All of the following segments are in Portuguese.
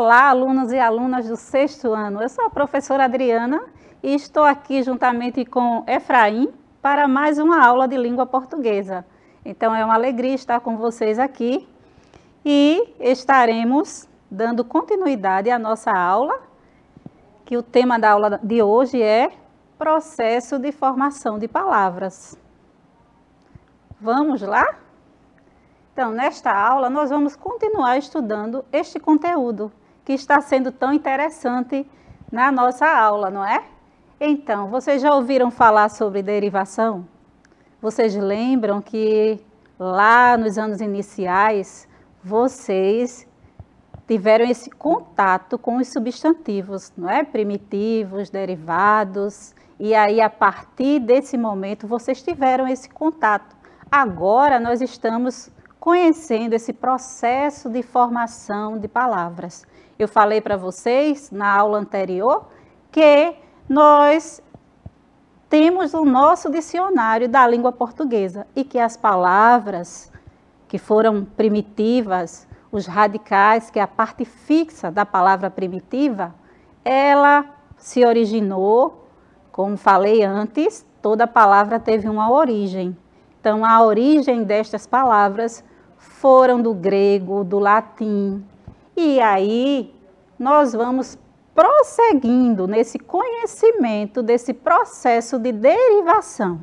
Olá, alunos e alunas do 6º ano. Eu sou a professora Adriana e estou aqui juntamente com Efraim para mais uma aula de língua portuguesa. Então, é uma alegria estar com vocês aqui e estaremos dando continuidade à nossa aula, que o tema da aula de hoje é processo de formação de palavras. Vamos lá? Então, nesta aula, nós vamos continuar estudando este conteúdo, que está sendo tão interessante na nossa aula, não é? Então, vocês já ouviram falar sobre derivação? Vocês lembram que lá nos anos iniciais, vocês tiveram esse contato com os substantivos, não é? Primitivos, derivados, e aí a partir desse momento vocês tiveram esse contato. Agora nós estamos conhecendo esse processo de formação de palavras. Eu falei para vocês na aula anterior que nós temos o nosso dicionário da língua portuguesa e que as palavras que foram primitivas, os radicais, que é a parte fixa da palavra primitiva, ela se originou, como falei antes, toda palavra teve uma origem. Então, a origem destas palavras foram do grego, do latim. E aí, nós vamos prosseguindo nesse conhecimento desse processo de derivação.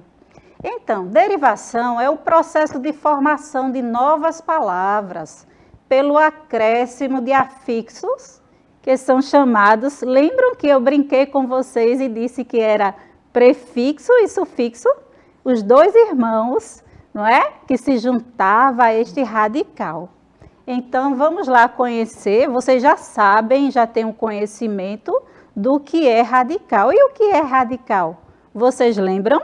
Então, derivação é o processo de formação de novas palavras pelo acréscimo de afixos, que são chamados... Lembram que eu brinquei com vocês e disse que era prefixo e sufixo? Os dois irmãos, não é? Que se juntava a este radical. Então, vamos lá conhecer. Vocês já sabem, já têm um conhecimento do que é radical. E o que é radical? Vocês lembram?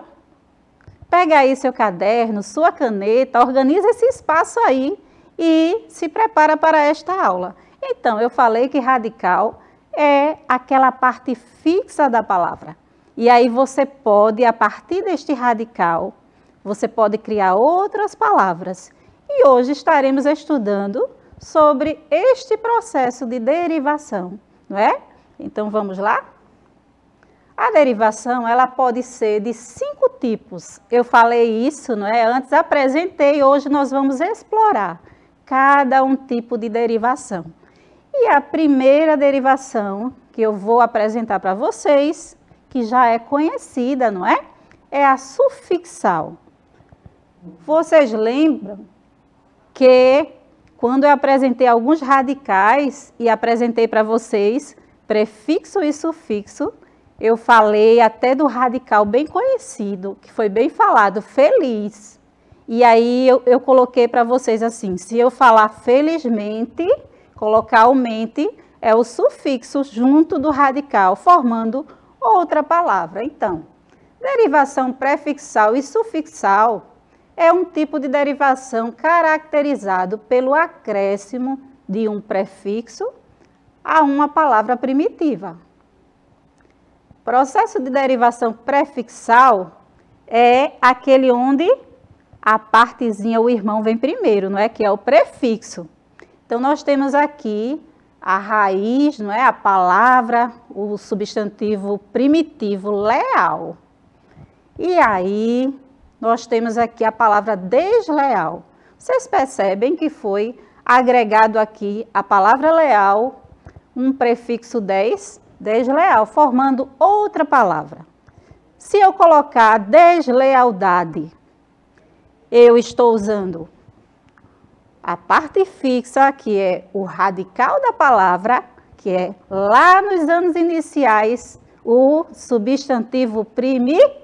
Pega aí seu caderno, sua caneta, organiza esse espaço aí e se prepara para esta aula. Então, eu falei que radical é aquela parte fixa da palavra. E aí você pode, a partir deste radical, você pode criar outras palavras. E hoje estaremos estudando sobre este processo de derivação, não é? Então, vamos lá? A derivação, ela pode ser de 5 tipos. Eu falei isso, não é? Antes apresentei, hoje nós vamos explorar cada um tipo de derivação. E a primeira derivação que eu vou apresentar para vocês, que já é conhecida, não é? É a sufixal. Vocês lembram que quando eu apresentei alguns radicais e apresentei para vocês prefixo e sufixo, eu falei até do radical bem conhecido, que foi bem falado, feliz. E aí eu coloquei para vocês assim, se eu falar felizmente, colocar o mente é o sufixo junto do radical, formando outra palavra. Então, derivação prefixal e sufixal é um tipo de derivação caracterizado pelo acréscimo de um prefixo a uma palavra primitiva. Processo de derivação prefixal é aquele onde a partezinha, o irmão vem primeiro, não é? Que é o prefixo. Então, nós temos aqui a raiz, não é? A palavra, o substantivo primitivo leal. E aí, nós temos aqui a palavra desleal. Vocês percebem que foi agregado aqui a palavra leal, um prefixo desleal, formando outra palavra. Se eu colocar deslealdade, eu estou usando a parte fixa, que é o radical da palavra, que é lá nos anos iniciais, o substantivo primitivo.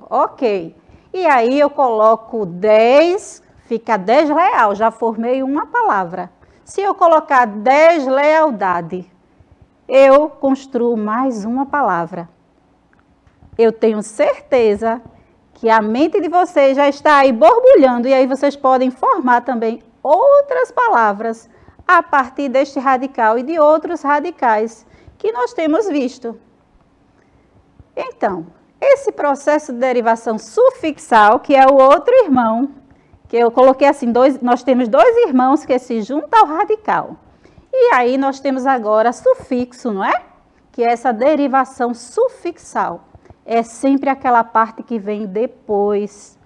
Ok. E aí eu coloco fica desleal, já formei uma palavra. Se eu colocar deslealdade, eu construo mais uma palavra. Eu tenho certeza que a mente de vocês já está aí borbulhando e aí vocês podem formar também outras palavras a partir deste radical e de outros radicais que nós temos visto. Então, esse processo de derivação sufixal, que é o outro irmão, que eu coloquei assim, nós temos dois irmãos que se juntam ao radical. E aí nós temos agora sufixo, não é? Que é essa derivação sufixal. É sempre aquela parte que vem depois.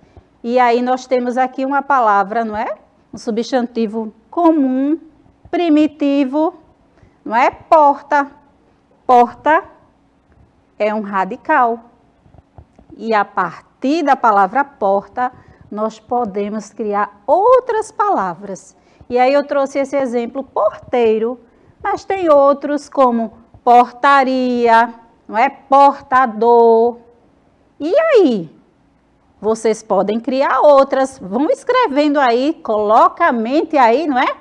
E aí nós temos aqui uma palavra, não é? Um substantivo comum, primitivo, não é? Porta. Porta é um radical. E a partir da palavra porta, nós podemos criar outras palavras. E aí eu trouxe esse exemplo porteiro, mas tem outros como portaria, não é? Portador. E aí? Vocês podem criar outras. Vão escrevendo aí, coloca a mente aí, não é?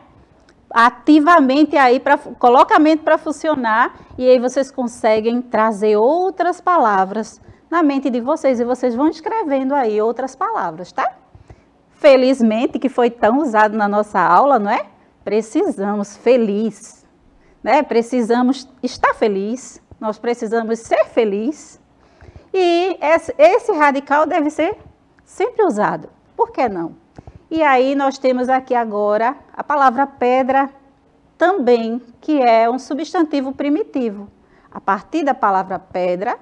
Ativamente aí, coloca a mente para funcionar. E aí vocês conseguem trazer outras palavras na mente de vocês. E vocês vão escrevendo aí outras palavras, tá? Felizmente, que foi tão usado na nossa aula, não é? Precisamos feliz, né? Precisamos estar feliz, nós precisamos ser feliz. E esse radical deve ser sempre usado. Por que não? E aí nós temos aqui agora a palavra pedra também, que é um substantivo primitivo. A partir da palavra pedra,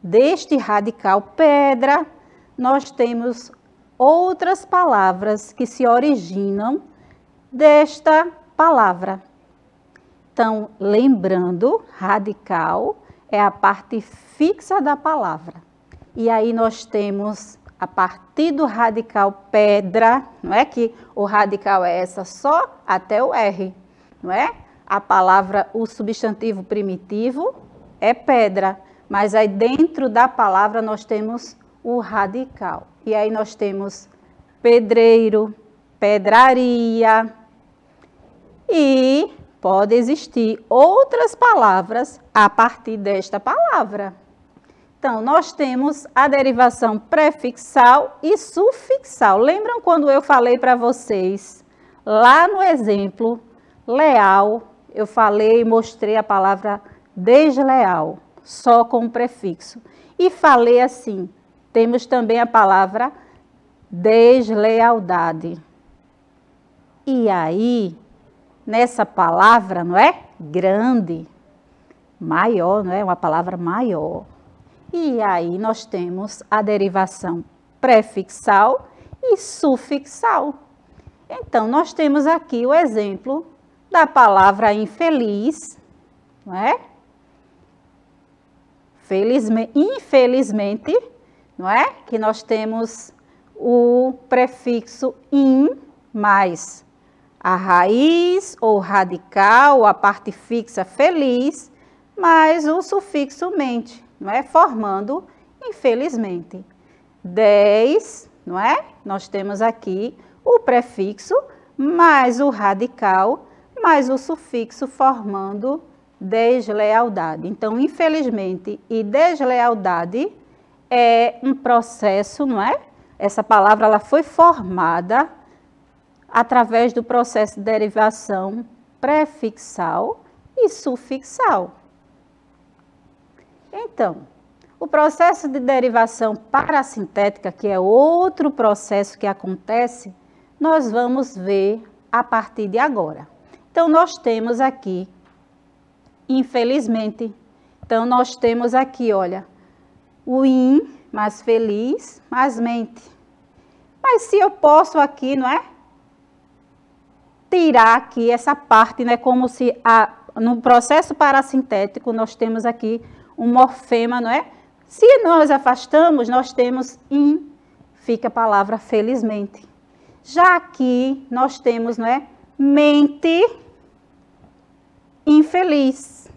deste radical pedra, nós temos outras palavras que se originam desta palavra. Então, lembrando, radical é a parte fixa da palavra. E aí nós temos, a partir do radical pedra, não é que o radical é essa só até o R, não é? A palavra, o substantivo primitivo é pedra, mas aí dentro da palavra nós temos o radical. E aí nós temos pedreiro, pedraria e pode existir outras palavras a partir desta palavra. Então, nós temos a derivação prefixal e sufixal. Lembram quando eu falei para vocês, lá no exemplo, leal, eu falei e mostrei a palavra desleal, só com o prefixo. E falei assim, temos também a palavra deslealdade. E aí, nessa palavra, não é? Grande, maior, não é? Uma palavra maior. E aí nós temos a derivação prefixal e sufixal. Então, nós temos aqui o exemplo da palavra infeliz, não é? Infelizmente, não é? Que nós temos o prefixo in mais a raiz ou radical, a parte fixa feliz, mais o sufixo mente, não é? Formando infelizmente. 10, não é? Nós temos aqui o prefixo mais o radical, mais o sufixo formando deslealdade. Então, infelizmente e deslealdade é um processo, não é? Essa palavra ela foi formada através do processo de derivação prefixal e sufixal. Então, o processo de derivação parassintética, que é outro processo que acontece, nós vamos ver a partir de agora. Então, nós temos aqui, infelizmente, então nós temos aqui, olha, o in, mais feliz, mais mente. Mas se eu posso aqui, não é? Tirar aqui essa parte, né? Como se no processo parassintético nós temos aqui um morfema, não é? Se nós afastamos, nós temos in, fica a palavra felizmente. Já aqui nós temos, não é? Mente infeliz,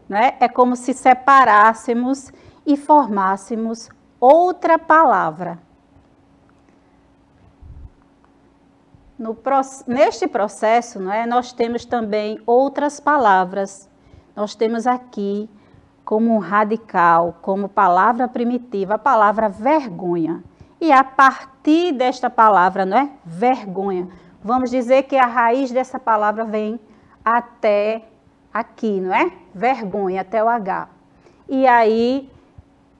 né? É como se separássemos e formássemos outra palavra. Neste processo, não é, nós temos também outras palavras. Nós temos aqui como um radical, como palavra primitiva, a palavra vergonha. E a partir desta palavra, não é, vergonha, vamos dizer que a raiz dessa palavra vem até aqui, não é? Vergonha, até o H. E aí,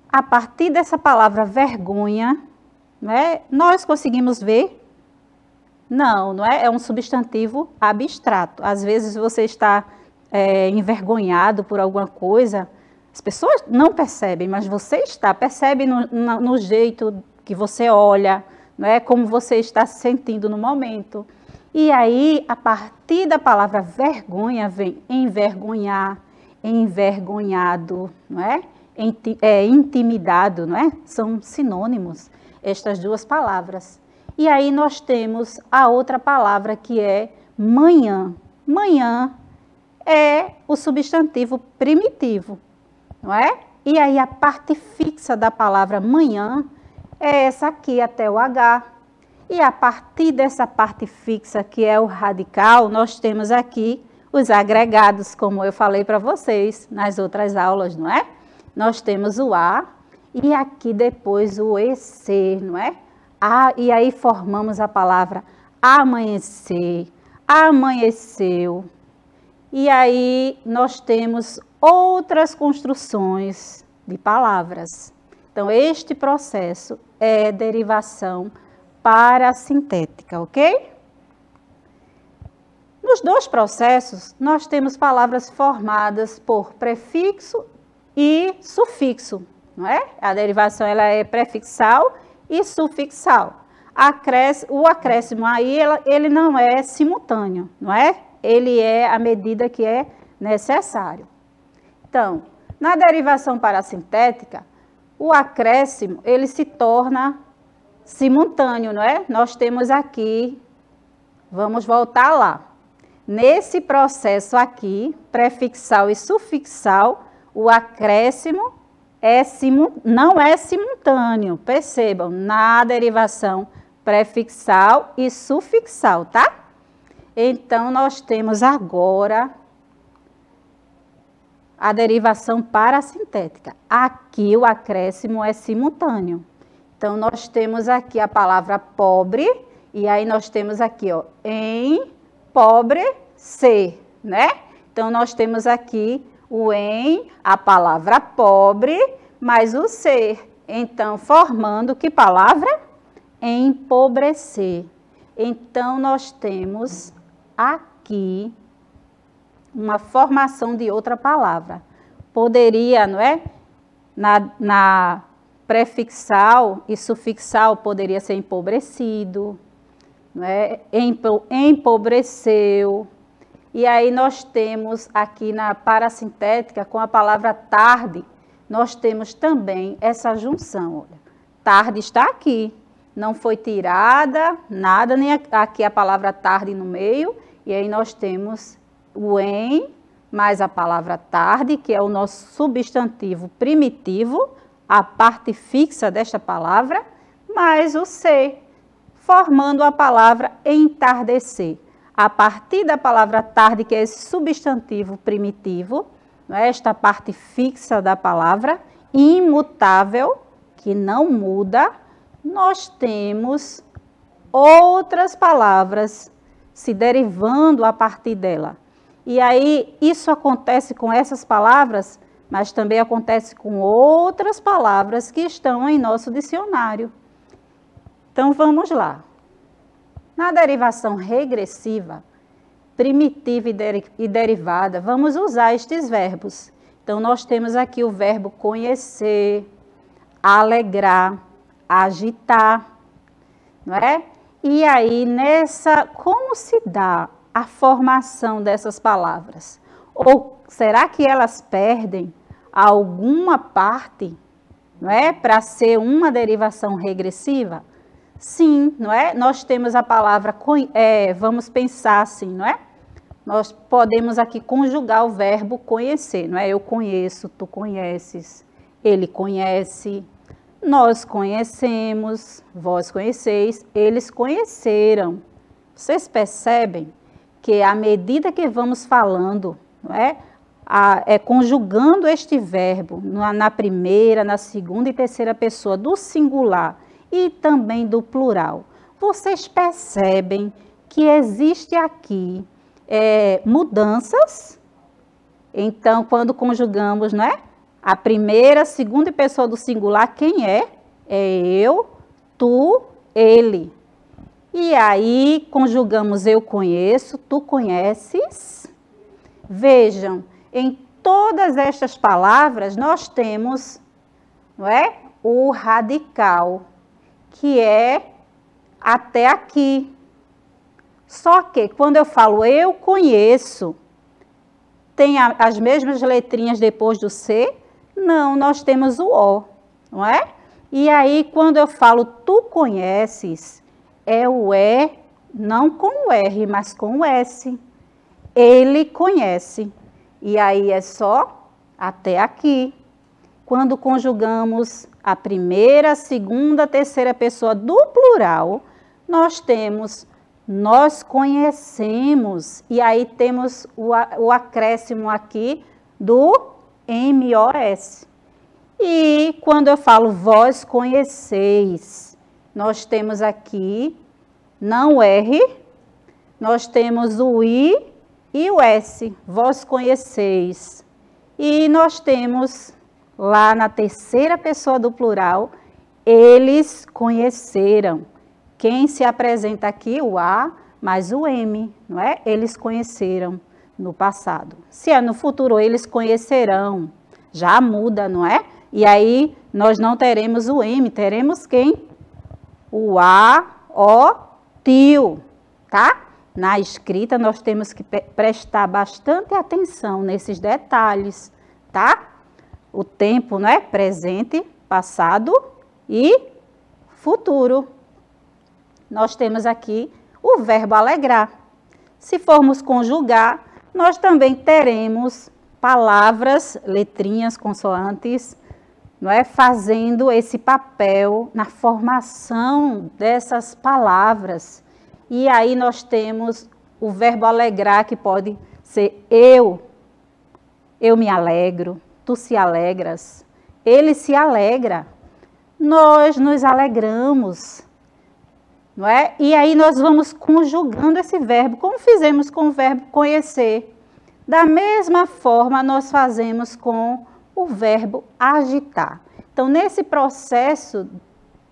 a partir dessa palavra vergonha, né, nós conseguimos ver Não, não é? É um substantivo abstrato. Às vezes você está envergonhado por alguma coisa, as pessoas não percebem, mas você percebe no jeito que você olha, não é? Como você está se sentindo no momento. E aí, a partir da palavra vergonha, vem envergonhar, envergonhado, não é? Intimidado, não é? São sinônimos, estas duas palavras. E aí nós temos a outra palavra que é manhã. Manhã é o substantivo primitivo, não é? E aí a parte fixa da palavra manhã é essa aqui até o H. E a partir dessa parte fixa, que é o radical, nós temos aqui os agregados, como eu falei para vocês nas outras aulas, não é? Nós temos o A e aqui depois o EC, não é? E aí formamos a palavra amanhecer, amanheceu. E aí nós temos outras construções de palavras. Então, este processo é derivação parasintética, ok? Nos dois processos, nós temos palavras formadas por prefixo e sufixo, não é? A derivação ela é prefixal e sufixal. O acréscimo aí, ele não é simultâneo, não é? Ele é à medida que é necessário. Então, na derivação parasintética, o acréscimo, ele se torna simultâneo, não é? Nós temos aqui, vamos voltar lá. Nesse processo aqui, prefixal e sufixal, o acréscimo não é simultâneo, percebam, na derivação prefixal e sufixal, tá? Então, nós temos agora a derivação parasintética. Aqui o acréscimo é simultâneo. Então, nós temos aqui a palavra pobre, e aí nós temos aqui, ó, empobrecer, né? Então, nós temos aqui o a palavra pobre, mais o ser. Então, formando que palavra? Empobrecer. Então, nós temos aqui uma formação de outra palavra. Poderia, não é? Na prefixal e sufixal poderia ser empobrecido, não é? Empobreceu. E aí nós temos aqui na parasintética, com a palavra tarde, nós temos também essa junção. Olha, tarde está aqui, não foi tirada nada, nem aqui a palavra tarde no meio, e aí nós temos o mais a palavra tarde, que é o nosso substantivo primitivo, a parte fixa desta palavra, mais o ser, formando a palavra entardecer. A partir da palavra tarde, que é esse substantivo primitivo, esta parte fixa da palavra, imutável, que não muda, nós temos outras palavras se derivando a partir dela. E aí, isso acontece com essas palavras, mas também acontece com outras palavras que estão em nosso dicionário. Então, vamos lá. Na derivação regressiva, primitiva e derivada, vamos usar estes verbos. Então, nós temos aqui o verbo conhecer, alegrar, agitar, não é? E aí, como se dá a formação dessas palavras? Ou será que elas perdem alguma parte, não é? Para ser uma derivação regressiva? Sim, não é? Nós temos a palavra, vamos pensar assim, não é? Nós podemos aqui conjugar o verbo conhecer, não é? Eu conheço, tu conheces, ele conhece, nós conhecemos, vós conheceis, eles conheceram. Vocês percebem que à medida que vamos falando, não é? Conjugando este verbo na primeira, na segunda e terceira pessoa do singular e também do plural, vocês percebem que existe aqui mudanças. Então, quando conjugamos, não é? A primeira, segunda pessoa do singular, quem é? É eu, tu, ele. E aí, conjugamos eu conheço, tu conheces. Vejam, em todas estas palavras, nós temos, não é, o radical, que é até aqui. Só que, quando eu falo eu conheço, tem as mesmas letrinhas depois do C? Não, nós temos o O, não é? E aí, quando eu falo tu conheces, é o E, não com o R, mas com o S. Ele conhece. E aí é só até aqui. Quando conjugamos a primeira, segunda, terceira pessoa do plural, nós temos nós conhecemos. E aí temos o acréscimo aqui do MOS. E quando eu falo vós conheceis, nós temos aqui, não R, nós temos o I e o S, vós conheceis. E nós temos lá na terceira pessoa do plural, eles conheceram. Quem se apresenta aqui, o A, mais o M, não é? Eles conheceram no passado. Se é no futuro, eles conhecerão. Já muda, não é? E aí, nós não teremos o M, teremos quem? O A, O, tio, tá? Na escrita, nós temos que prestar bastante atenção nesses detalhes, tá? O tempo, não é? Presente, passado e futuro. Nós temos aqui o verbo alegrar. Se formos conjugar, nós também teremos palavras, letrinhas, consoantes, não é? Fazendo esse papel na formação dessas palavras. E aí nós temos o verbo alegrar, que pode ser eu me alegro, tu se alegras, ele se alegra, nós nos alegramos. Não é? E aí nós vamos conjugando esse verbo, como fizemos com o verbo conhecer. Da mesma forma, nós fazemos com o verbo agitar. Então, nesse processo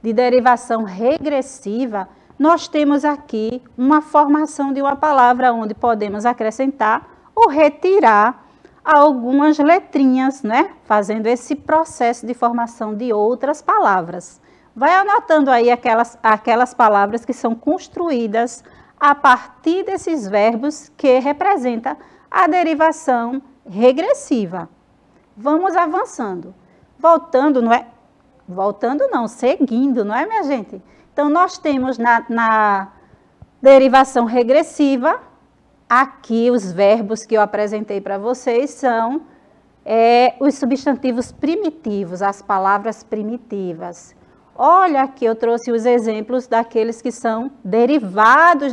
de derivação regressiva, nós temos aqui uma formação de uma palavra onde podemos acrescentar ou retirar algumas letrinhas, né? Fazendo esse processo de formação de outras palavras. Vai anotando aí aquelas palavras que são construídas a partir desses verbos que representam a derivação regressiva. Vamos avançando. Voltando, não é? Voltando não, seguindo, não é, minha gente? Então, nós temos na derivação regressiva, aqui os verbos que eu apresentei para vocês são os substantivos primitivos, as palavras primitivas. Olha, aqui eu trouxe os exemplos daqueles que são derivados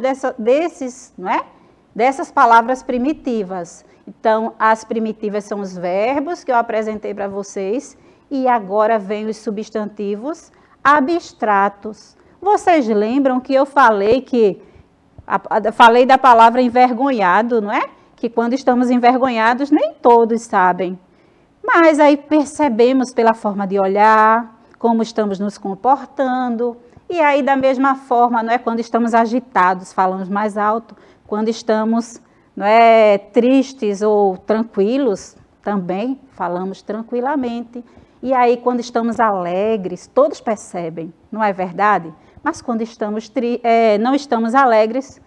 dessas palavras primitivas. Então, as primitivas são os verbos que eu apresentei para vocês e agora vem os substantivos abstratos. Vocês lembram que eu falei falei da palavra envergonhado, não é? Que quando estamos envergonhados, nem todos sabem. Mas aí percebemos pela forma de olhar, como estamos nos comportando, e aí da mesma forma, não é, quando estamos agitados, falamos mais alto, quando estamos, não é, tristes ou tranquilos, também falamos tranquilamente, e aí quando estamos alegres, todos percebem, não é verdade? Mas quando não estamos alegres,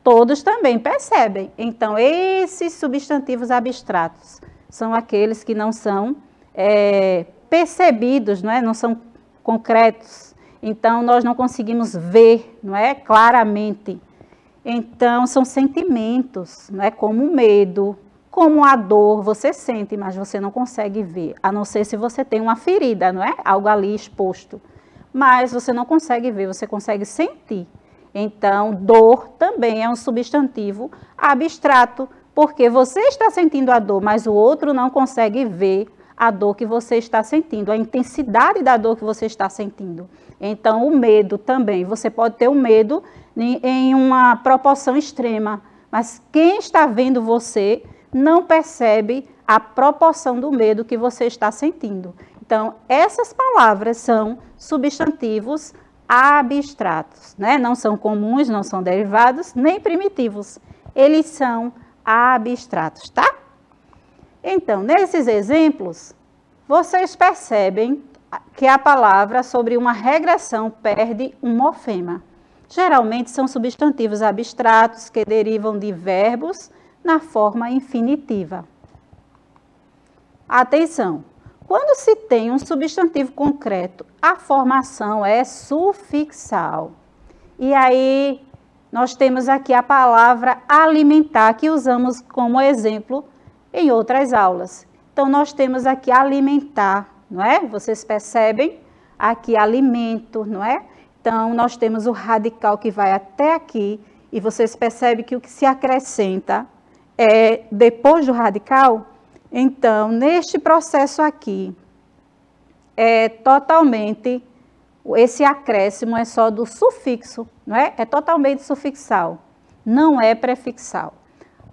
todos também percebem. Então, esses substantivos abstratos são aqueles que não são percebidos, não é? Não são concretos, então nós não conseguimos ver, não é? Claramente. Então são sentimentos, não é? Como o medo, como a dor, você sente, mas você não consegue ver, a não ser se você tem uma ferida, não é? Algo ali exposto, mas você não consegue ver, você consegue sentir. Então, dor também é um substantivo abstrato, porque você está sentindo a dor, mas o outro não consegue ver a dor que você está sentindo, a intensidade da dor que você está sentindo. Então, o medo também, você pode ter o medo em uma proporção extrema, mas quem está vendo você não percebe a proporção do medo que você está sentindo. Então, essas palavras são substantivos abstratos, né? Não são comuns, não são derivados, nem primitivos. Eles são abstratos, tá? Então, nesses exemplos, vocês percebem que a palavra sobre uma regressão perde um morfema. Geralmente são substantivos abstratos que derivam de verbos na forma infinitiva. Atenção! Quando se tem um substantivo concreto, a formação é sufixal. E aí, nós temos aqui a palavra alimentar, que usamos como exemplo em outras aulas. Então, nós temos aqui alimentar, não é? Vocês percebem? Aqui alimento, não é? Então, nós temos o radical que vai até aqui, e vocês percebem que o que se acrescenta é depois do radical. Então, neste processo aqui, é totalmente, esse acréscimo é só do sufixo, não é? É totalmente sufixal, não é prefixal.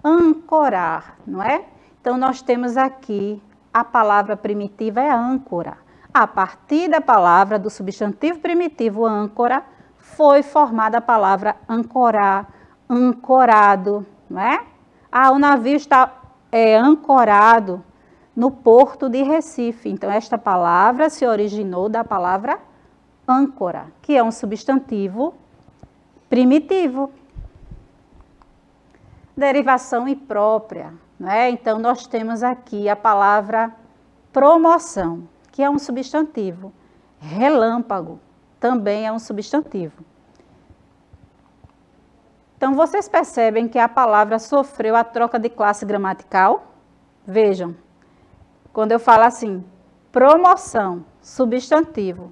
Ancorar, não é? Então, nós temos aqui, a palavra primitiva é âncora. A partir da palavra do substantivo primitivo âncora, foi formada a palavra ancorar, ancorado, não é? Ah, o navio está ancorado no porto de Recife. Então, esta palavra se originou da palavra âncora, que é um substantivo primitivo. Derivação imprópria, não é? Então, nós temos aqui a palavra promoção, que é um substantivo. Relâmpago também é um substantivo. Então, vocês percebem que a palavra sofreu a troca de classe gramatical? Vejam, quando eu falo assim, promoção, substantivo,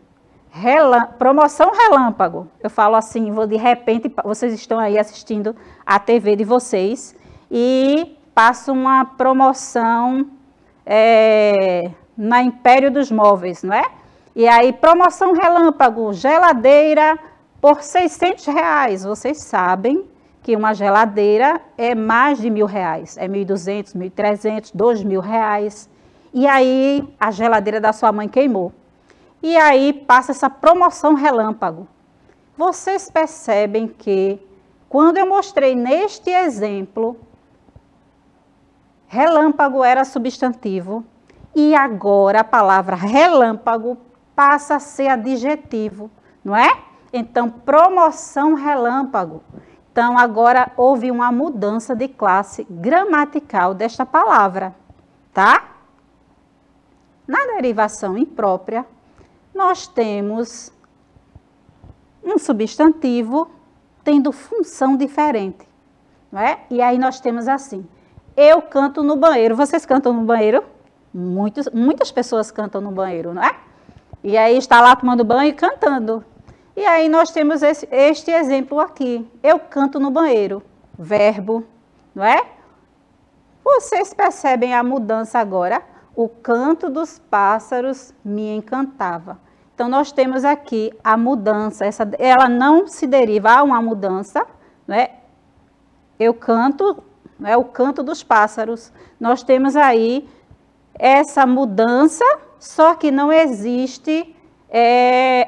promoção relâmpago, eu falo assim, de repente, vocês estão aí assistindo a TV de vocês e passa uma promoção na Império dos Móveis, não é? E aí, promoção relâmpago, geladeira por R$600. Vocês sabem que uma geladeira é mais de R$1.000, é R$1.200, R$1.300, R$2.000. E aí, a geladeira da sua mãe queimou. E aí, passa essa promoção relâmpago. Vocês percebem que, quando eu mostrei neste exemplo, relâmpago era substantivo, e agora a palavra relâmpago passa a ser adjetivo, não é? Então, promoção relâmpago. Então, agora houve uma mudança de classe gramatical desta palavra, tá? Na derivação imprópria, nós temos um substantivo tendo função diferente, não é? E aí nós temos assim, eu canto no banheiro. Vocês cantam no banheiro? Muitas pessoas cantam no banheiro, não é? E aí está lá tomando banho e cantando. E aí nós temos este exemplo aqui. Eu canto no banheiro. Verbo, não é? Vocês percebem a mudança agora? O canto dos pássaros me encantava. Então, nós temos aqui a mudança. Ela não se deriva a uma mudança, não é? Eu canto, não é? O canto dos pássaros. Nós temos aí essa mudança, só que não existe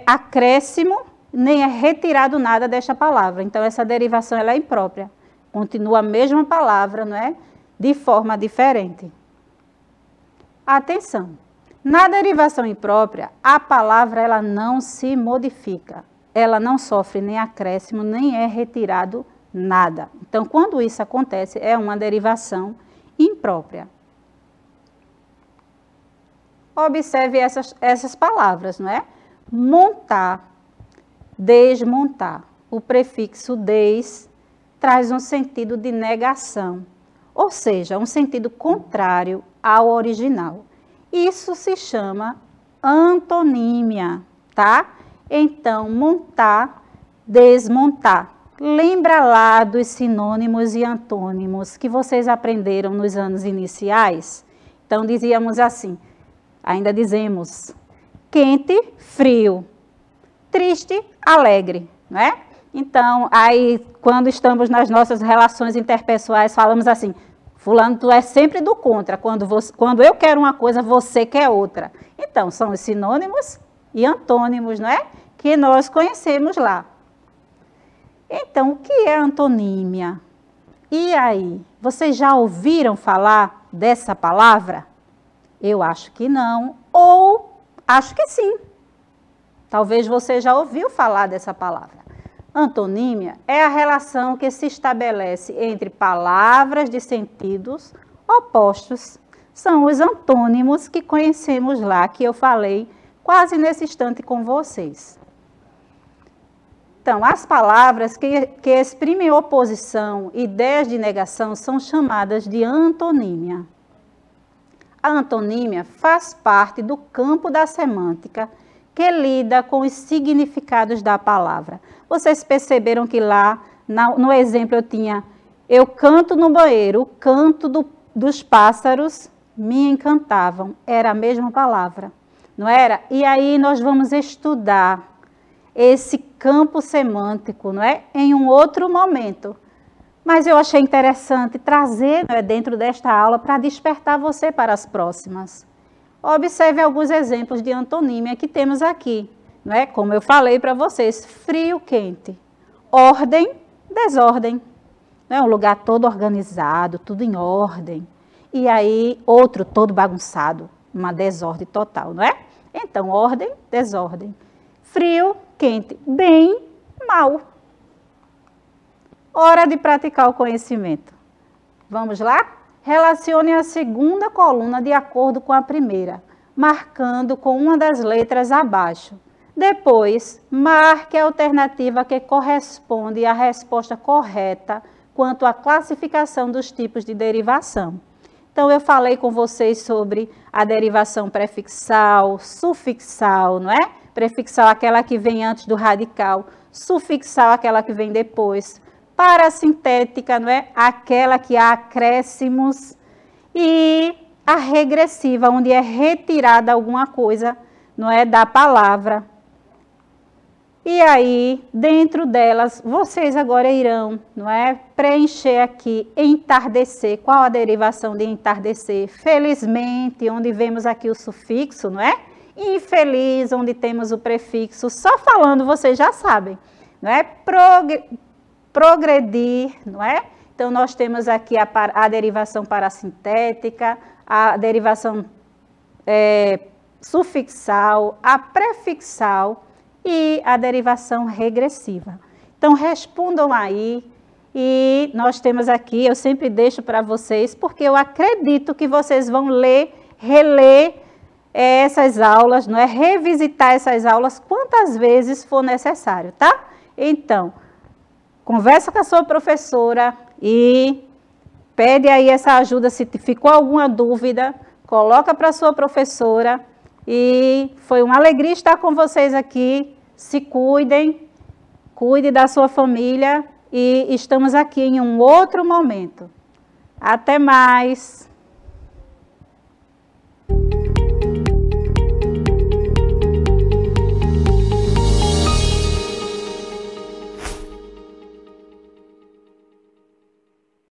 acréscimo, nem é retirado nada desta palavra. Então, essa derivação ela é imprópria. Continua a mesma palavra, não é? De forma diferente. Atenção! Na derivação imprópria, a palavra ela não se modifica. Ela não sofre nem acréscimo, nem é retirado nada. Então, quando isso acontece, é uma derivação imprópria. Observe essas palavras, não é? Montar, desmontar. O prefixo des traz um sentido de negação, ou seja, um sentido contrário ao original. Isso se chama antonímia, tá? Então, montar, desmontar. Lembra lá dos sinônimos e antônimos que vocês aprenderam nos anos iniciais? Então, dizíamos assim, ainda dizemos, quente, frio, triste, alegre, né? Então, aí, quando estamos nas nossas relações interpessoais, falamos assim, fulano, tu é sempre do contra, quando eu quero uma coisa, você quer outra. Então, são os sinônimos e antônimos, não é? que nós conhecemos lá. Então, o que é antonímia? E aí, vocês já ouviram falar dessa palavra? Eu acho que não, ou acho que sim. Talvez você já ouviu falar dessa palavra. Antonímia é a relação que se estabelece entre palavras de sentidos opostos. São os antônimos que conhecemos lá, que eu falei quase nesse instante com vocês. Então, as palavras que exprimem oposição, ideias de negação, são chamadas de antonímia. A antonímia faz parte do campo da semântica, que lida com os significados da palavra. Vocês perceberam que lá, no exemplo, eu canto no banheiro, o canto dos pássaros me encantavam. Era a mesma palavra, não era? E aí nós vamos estudar esse campo semântico, não é? Em um outro momento. Mas eu achei interessante trazer, não é, dentro desta aula para despertar você para as próximas. Observe alguns exemplos de antonímia que temos aqui, não é? Como eu falei para vocês, frio, quente, ordem, desordem, não é? Um lugar todo organizado, tudo em ordem, e aí outro todo bagunçado, uma desordem total, não é? Então, ordem, desordem, frio, quente, bem, mal. Hora de praticar o conhecimento. Vamos lá? Relacione a segunda coluna de acordo com a primeira, marcando com uma das letras abaixo. Depois, marque a alternativa que corresponde à resposta correta quanto à classificação dos tipos de derivação. Então, eu falei com vocês sobre a derivação prefixal, sufixal, não é? Prefixal, aquela que vem antes do radical, sufixal, aquela que vem depois. Parasintética, não é? Aquela que há acréscimos, e a regressiva, onde é retirada alguma coisa, não é, da palavra. E aí, dentro delas, vocês agora irão, não é, preencher aqui entardecer. Qual a derivação de entardecer? Felizmente, onde vemos aqui o sufixo, não é? Infeliz, onde temos o prefixo. Só falando, vocês já sabem, não é? Progredir, não é? Então, nós temos aqui a derivação parasintética, a derivação sufixal, a prefixal e a derivação regressiva. Então, respondam aí, e nós temos aqui, eu sempre deixo para vocês, porque eu acredito que vocês vão reler essas aulas, não é? Revisitar essas aulas quantas vezes for necessário, tá? Então, conversa com a sua professora e pede aí essa ajuda. Se ficou alguma dúvida, coloca para a sua professora. E foi uma alegria estar com vocês aqui. Se cuidem, cuide da sua família, e estamos aqui em um outro momento. Até mais!